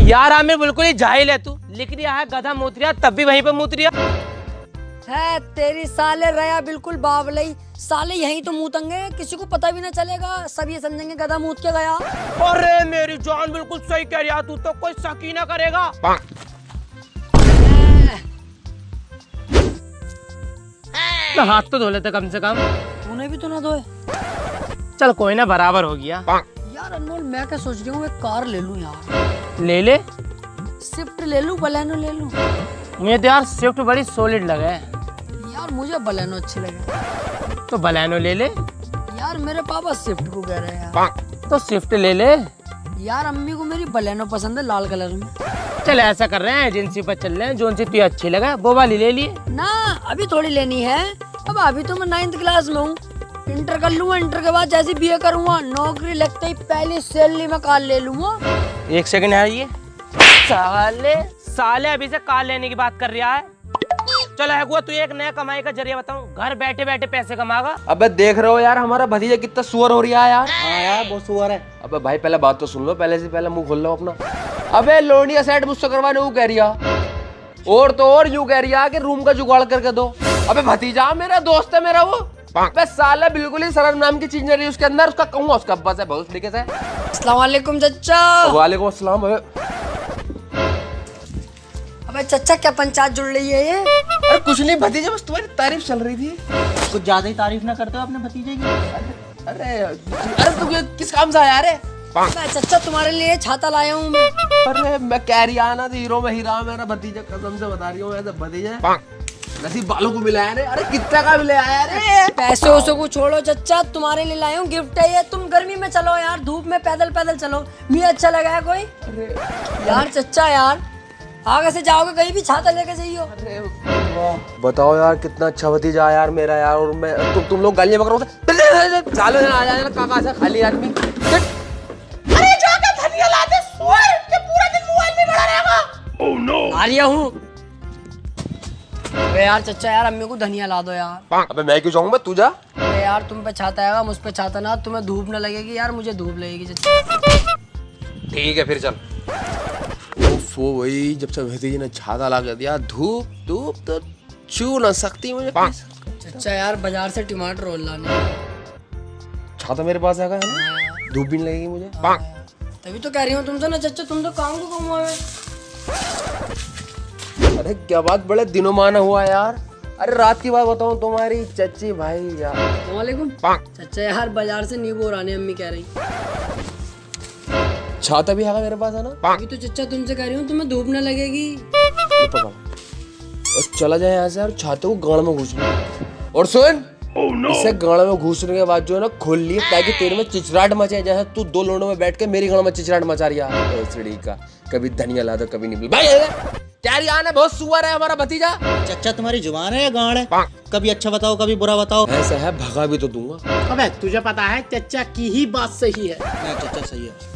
यार आमिर बिल्कुल ही जाहिल है तू, लिख दिया है गधा मूत्रिया तब भी वहीं पे मूत्रिया है तेरी साले रया बिल्कुल बावलई। साले यहीं तो मूतेंगे, किसी को पता भी ना चलेगा, सब ये समझेंगे गधा मूत के गया। अरे मेरी जान बिल्कुल सही कह रही है तू, तो कोई शक ही ना करेगा। हाथ तो धो लेते कम से कम। तूने भी तो ना धोए। चल कोई ना, बराबर हो गया। यार अनमोल मैं क्या सोच रही हूँ, एक कार ले लूं यार। ले ले, स्विफ्ट ले लूं, बलेनो ले लूं। मुझे तो यार स्विफ्ट बड़ी सॉलिड लगे। यार मुझे बलेनो अच्छी लगे। तो बलेनो ले ले। यार मेरे पापा स्विफ्ट को कह रहे हैं यार। तो स्विफ्ट ले ले। यार अम्मी को मेरी बलेनो पसंद है, लाल कलर में। चल ऐसा कर रहे हैं, एजेंसी पर चल रहे हैं, जो सी तुझे अच्छी लगे वो वाली ले लिए ना। अभी थोड़ी लेनी है, अब अभी तो मैं 9th क्लास में हूँ। इंटर कर लूंगा, इंटर के बाद जैसे बीए करूंगा, नौकरी लगते ही पहली सैलरी में कार ले लूंगा। एक सेकंड है ये साले साले अभी से कार लेने की बात कर रहा है। चल है तू एक नया कमाई का जरिया बताऊं, घर बैठे बैठे पैसे कमागा। अबे देख रहे हो यार हमारा भतीजा कितना सुअर हो रहा है यार। हाँ यार बहुत सुअर है। अबे भाई पहले बात तो सुन लो, पहले से पहले मुंह खोल लो अपना। अबे लोनिया सेट मुझसे करवाने वो कह रिया, और तो और यूं कह रिया कि रूम का जुगाड़ करके दो। अबे भतीजा मेरा दोस्त है मेरा वो। अबे साला बिल्कुल ही शर्म नाम की चीज नहीं रही उसके अंदर। उसका कहूंगा उसका अब्बा से बहुत तरीके से। अस्सलाम वालेकुम चचा। वालेकुम अस्सलाम। अबे चचा क्या पंचायत जुड़ रही है ये? अरे कुछ नहीं भतीजा, बस तुम्हारी तारीफ चल रही थी। कुछ ज्यादा ही तारीफ ना करते हो अपने भतीजे की। अरे अरे तू किस काम से आया रे? मैं चचा तुम्हारे लिए छाता लाया हूँ मैं। अरे मैं कह रही ना हीरो में हीरा मेरा भतीजा, कसम से बता रही हूँ ऐसा भतीजा नसीब बालों को मिलाया रे। अरे कितना का मिला रे? पैसे वैसे को छोड़ो चचा, तुम्हारे लिए लाया हूँ गिफ्ट है ये। तुम गर्मी में चलो यार, धूप में पैदल पैदल चलो, मुझे अच्छा लगा है कोई। अरे यार चचा यार आगे से जाओगे कहीं भी छाता लेके जाइयो। अरे बताओ यार कितना अच्छा भतीजा यार मेरा यार। और मैं तुम लोग गालियां बक रहे हो। चालो आ जाए काका से खाली आदमी। अरे जाके धनिया ला दे, सोए के पूरा दिन मोबाइल में बड़ा रहेगा। Oh no. आ रहा हूँ। अबे यार चचा यार अम्मी को धनिया ला दो यार। अबे मैं क्यों जाऊंगा, तू जा। अरे यार तुम पे छाता आएगा, मुझ पे छाता ना। तुम्हें धूप न लगेगी यार, मुझे धूप लगेगी चचा। ठीक है फिर चल। वो वही जब से भतीजे ने छाता ला कर दिया, धूप धूप तो छू ना सकती मुझे। चचा यार बाजार से टमाटर रोल लाने। छाता मेरे पास आएगा है ना, धूप भी नहीं लगेगी मुझे। तभी तो कह रही हूँ तुमसे ना चचा, तुम तो काम को कम हुए। अरे क्या बात, बड़े दिनों माना हुआ यार। अरे रात की बात बताऊं, तुम्हारी चच्ची भाई यार। वालेकुम चचा यार बाजार से नींबू और आने अम्मी कह रही। छाता भी आएगा मेरे पास है ना। अभी तो चचा तुमसे कह रही हूँ तुम्हें धूप न लगेगी। ये पकड़ और चला जाए यहाँ से यार, छाते को गाड़ में घुस ले। और सुन इसे गाड़ में घुसने के बाद जो है ना खोल लिए, ताकि तेरे में चिचराट मचे। जैसे तू दो लोगों में बैठ के मेरी गाड़ में चिचराट मचा रही है सीढ़ी का। कभी धनिया ला दो कभी नहीं। भाई क्या यार बहुत सुअर है हमारा भतीजा। चचा तुम्हारी जुबान है या गांड है? कभी अच्छा बताओ कभी बुरा बताओ। ऐसा है भगा भी तो दूंगा। अबे तुझे पता है चचा की ही बात सही है। चचा सही है।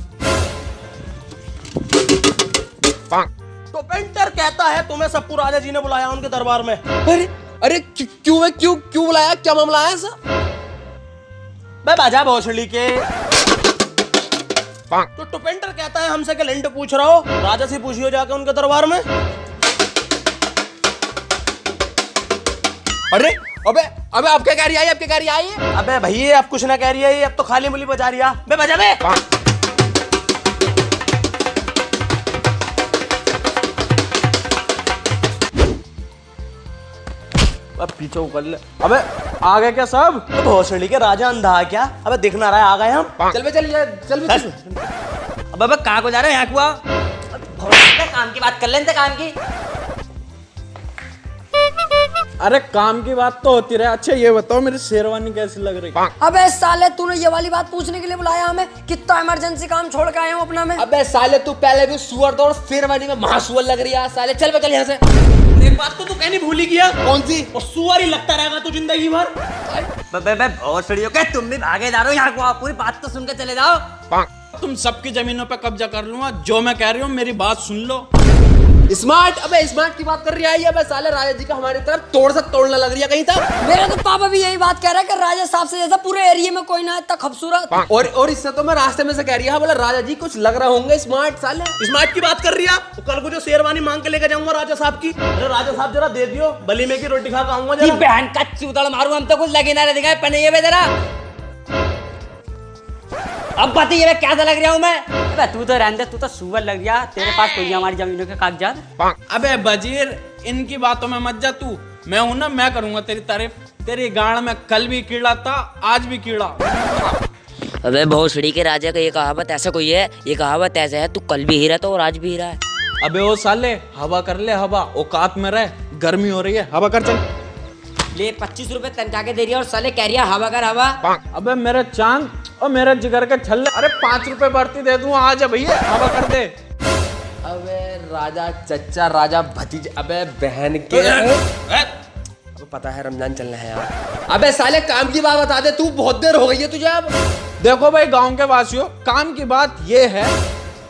तो पेंटर कहता है तुम्हें सप्पू राजा जी ने बुलाया उनके दरबार में। अरे अरे क्यों बुलाया, क्या मामला है ऐसा? मैं बाजा भोसड़ी के। तो टुपेंटर कहता है हमसे कि लिंट पूछ रहा हो, राजा से पूछियो जाके उनके दरबार में। अरे अबे अबे अब क्या कह रही है, अब क्या कह रही है? अबे भैया अब कुछ ना कह रही है ये, अब तो खाली मुली बजा रही है। बे बजा बे। अब पीछे कर ले। अबे आ गए क्या सब? तो भोसड़ी के राजा अंधा है क्या? अबे दिख ना रहा है, आ गए हम। चल बे चल। अबे कहाँ को जा रहे हैं? यहाँ कुआ काम की बात कर लेते, काम की। अरे काम की बात तो होती रहे। अच्छा ये बताओ मेरी शेरवानी कैसी लग रही? अबे साले तूने ये वाली बात पूछने के लिए बुलाया हमें? कितना इमरजेंसी काम छोड़ के आया हूँ अपना मैं। अबे साले तू पहले भी सुअर तो, और शेरवानी में महासुअर लग रही है साले। चल बे चल यहाँ से। एक बात तो तू कहनी भूल ही गया। कौन सी? और सुअर ही लगता रहेगा तू जिंदगी भर। भोसड़ियों के तुम भी भागे जा रहे हो यहाँ को, पूरी बात तो सुन के चले जाओ। तुम सबकी जमीनों पे कब्जा कर लूंगा। जो मैं कह रही हूँ मेरी बात सुन लो। स्मार्ट, अबे स्मार्ट की बात कर रही है अबे साले राजा जी का हमारी तरफ तोड़ से तोड़ने लग रही है कहीं तक। मेरे तो पापा भी यही बात कह रहे हैं कि राजा साहब से जैसा पूरे एरिया में कोई ना है इतना खूबसूरत। और इससे तो मैं रास्ते में से कह रही है बोला राजा जी कुछ लग रहा होंगे स्मार्ट साले। स्मार्ट की बात कर रही है आप? तो कल को जो शेरवानी मांग के लेकर जाऊंगा राजा साहब की, अरे राजा साहब जरा दे दियो, बली में की रोटी खा के आऊंगा ये जरा। बहन का चूतड़ मारू, हम तो कुछ लगे ना दिखाए पने बे जरा। अब बताइए मैं कैसा लग रहा हूँ मैं? अबे तू तो रहने दे, तू तो सुअर लग गया, तेरे पास कोई हमारी जमीनों के कागजात। अबे वजीर, इनकी बातों में मत जा तू। मैं हूं ना, मैं करूंगा तेरी तारीफ। तेरी गाड़ में कल भी कीड़ा था, आज भी कीड़ा। अबे भोसड़ी के राजा का ये कहावत ऐसा कोई है, ये कहावत ऐसा है तू कल भी हीरा था और आज भी हीरा है। अबे ओ साले, हवा कर ले हवा, औकात में रह, गर्मी हो रही है, हवा कर चल। ले 25 रुपए तनख्वाह के दे रही है और साले कह रही है हवा कर हवा। अबे मेरे चांद और मेरे जिगर के छल्ले, अरे 5 रुपए बढ़ती दे दूं, आ जा भैया, हवा कर दे। अबे राजा चच्चा राजा भतीजा, अबे बहन के अब पता है रमजान चलना है यार। अबे साले काम की बात बता दे, तू बहुत देर हो गई है तुझे अब। देखो भाई गांव के वासियों, काम की बात ये है।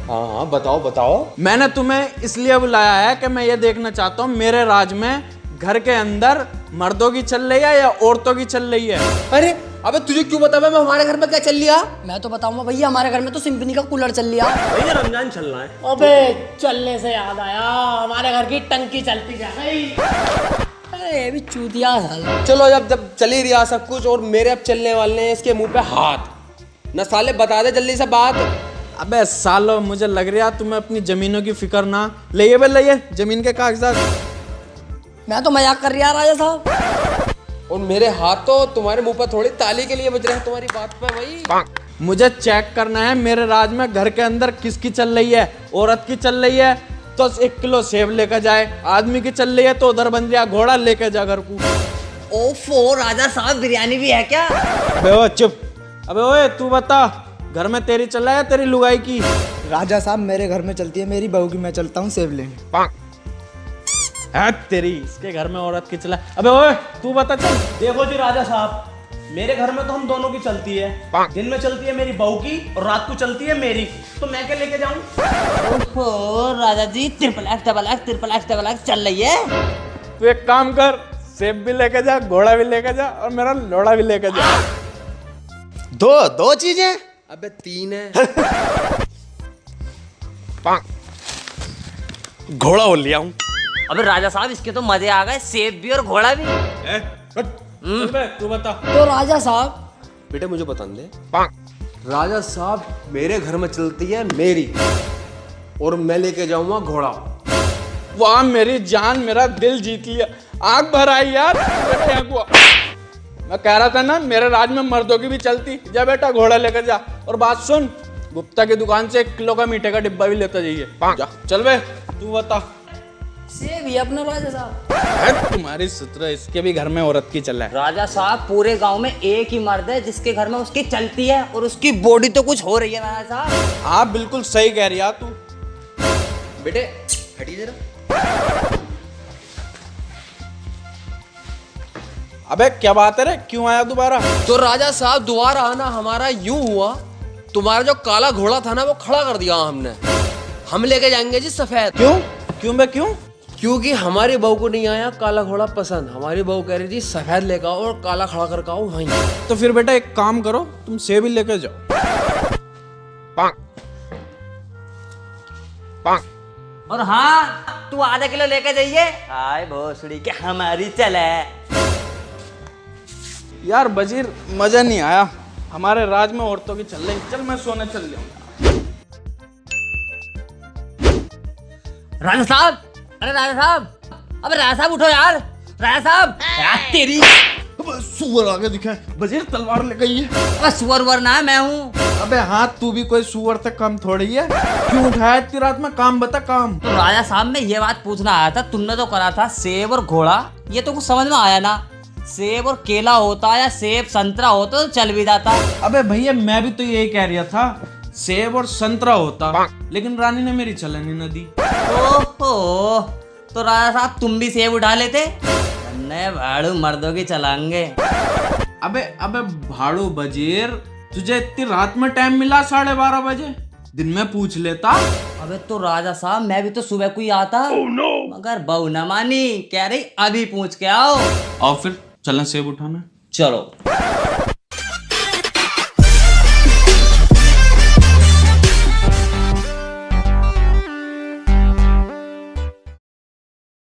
हाँ हाँ बताओ बताओ। मैंने तुम्हें इसलिए बुलाया है कि मैं ये देखना चाहता हूँ मेरे राज में घर के अंदर मर्दों की चल रही है या औरतों की चल रही है। अरे अबे तुझे क्यों बताऊं मैं हमारे घर में क्या चल लिया? मैं तो बताऊंगा भैया, हमारे घर में तो सिम्फनी का कूलर चल लिया। भैया रमजान चलना है। अबे चलने से याद आया, हमारे घर की टंकी चलती जा गई। अरे ये भी चूतिया साला। चलो जब चल ही रहा सब कुछ और मेरे अब चलने वाले हैं इसके मुंह पे हाथ। न साले बता दे जल्दी से बात। अबे सालो, मुझे लग रहा है तुम्हें अपनी जमीनों की फिक्र ना। ले ये जमीन के कागजात। मैं तो मजाक कर रहा राजा साहब। और मेरे हाथ तो तुम्हारे मुंह पर थोड़ी ताली के लिए बज रहे हैं तुम्हारी बात पे भाई। मुझे चेक करना है मेरे राज में घर के अंदर किसकी चल रही है। औरत की चल रही है तो 1 किलो सेब लेकर जाए, आदमी की चल रही है तो उधर बंदिया घोड़ा लेकर जा घर को। ओफो राजा साहब, बिरयानी भी है क्या? अबे ओ चुप। अबे ओए तू बता, घर में तेरी चल रहा है तेरी लुगाई की? राजा साहब मेरे घर में चलती है मेरी बहू की, मैं चलता हूँ सेब लेने। है तेरी, इसके घर में औरत की चला। अबे ओए तू बता चल। देखो जी राजा साहब, मेरे घर में तो हम दोनों की चलती है। दिन में चलती है मेरी बहू की और रात को चलती है मेरी, तो मैं क्या लेके जाऊं? ओहो राजा जी, ट्रिपल एक्स चल रही है। तू एक काम कर, सेब भी लेके जा, घोड़ा भी लेके जा और मेरा लोड़ा भी लेके जा। दो चीजें? अबे 3 है। घोड़ा हो लिया हूं। अबे राजा साहब, इसके तो मजे आ गए, सेब भी और घोड़ा भी। तू बता। तो राजा साहब बेटे मुझे बता दे, राजा साहब मेरे घर में चलती है मेरी और मैं लेके जाऊंगा घोड़ा। वाह मेरी जान, मेरा दिल जीत लिया, आग भर आई यार। मैं कह रहा था ना मेरे राज में मर्दों की भी चलती। जा बेटा घोड़ा लेकर जा। और बात सुन, गुप्ता की दुकान से 1 किलो का मीठे का डिब्बा भी लेता जाइए। जा चल बे, तू बता। सेब ही अपना राजा साहब। है तुम्हारी सुतरा, इसके भी घर में औरत की चल है। राजा साहब, पूरे गांव में एक ही मर्द है जिसके घर में उसकी चलती है और उसकी बॉडी तो कुछ हो रही है राजा साहब। हाँ बिल्कुल सही कह रही है तू। बेटे हटिए जरा। अबे क्या बात है रे, क्यों आया दोबारा? तो राजा साहब दोबारा आना हमारा यूं हुआ, तुम्हारा जो काला घोड़ा था ना वो खड़ा कर दिया हमने। हम लेके जाएंगे जी सफेद। क्यों क्यों बे क्यों? क्योंकि हमारी बहू को नहीं आया काला घोड़ा पसंद। हमारी बहू कह रही थी सफेद लेकर आओ और काला खड़ा कर आओ वहीं। तो फिर बेटा एक काम करो, तुम सेब ही लेकर जाओ। और हाँ, तू आधा किलो लेकर जाइए। हाय भोसड़ी के हमारी चले। यार वजीर, मजा नहीं आया। हमारे राज में औरतों की चल रही। चल मैं सोने चल जाऊंगा। राजा साहब, अरे राजा साहब, अबे राजा साहब उठो यार। राजा साहब, यार तेरी सुअर आगे दिखा है, वजीर तलवार ले गई है। अबे सुअर वर ना है, मैं हूँ। अबे हाँ, तू भी कोई सुअर से कम थोड़ी है। क्यों उठाया इतनी रात में? काम बता काम। तो राजा साहब, मैं ये बात पूछना आया था, तुमने तो करा था सेब और घोड़ा, ये तो कुछ समझ में आया ना। सेब और केला होता या सेब संतरा होता तो चल भी जाता। अबे भैया मैं भी तो यही कह रहा था, सेब और संतरा होता, लेकिन रानी ने मेरी चलनी न दी। ओहो, तो राजा साहब तुम भी सेब उठा लेते, नए भाड़ू मर्दों की चलाएंगे। अबे अबे भाड़ू वजीर, तुझे इतनी रात में टाइम मिला 12:30 बजे? दिन में पूछ लेता। अबे तो राजा साहब मैं भी तो सुबह को ही आता। मगर बहू न मानी, कह रही अभी पूछ के आओ। और फिर चलना सेब उठाना। चलो।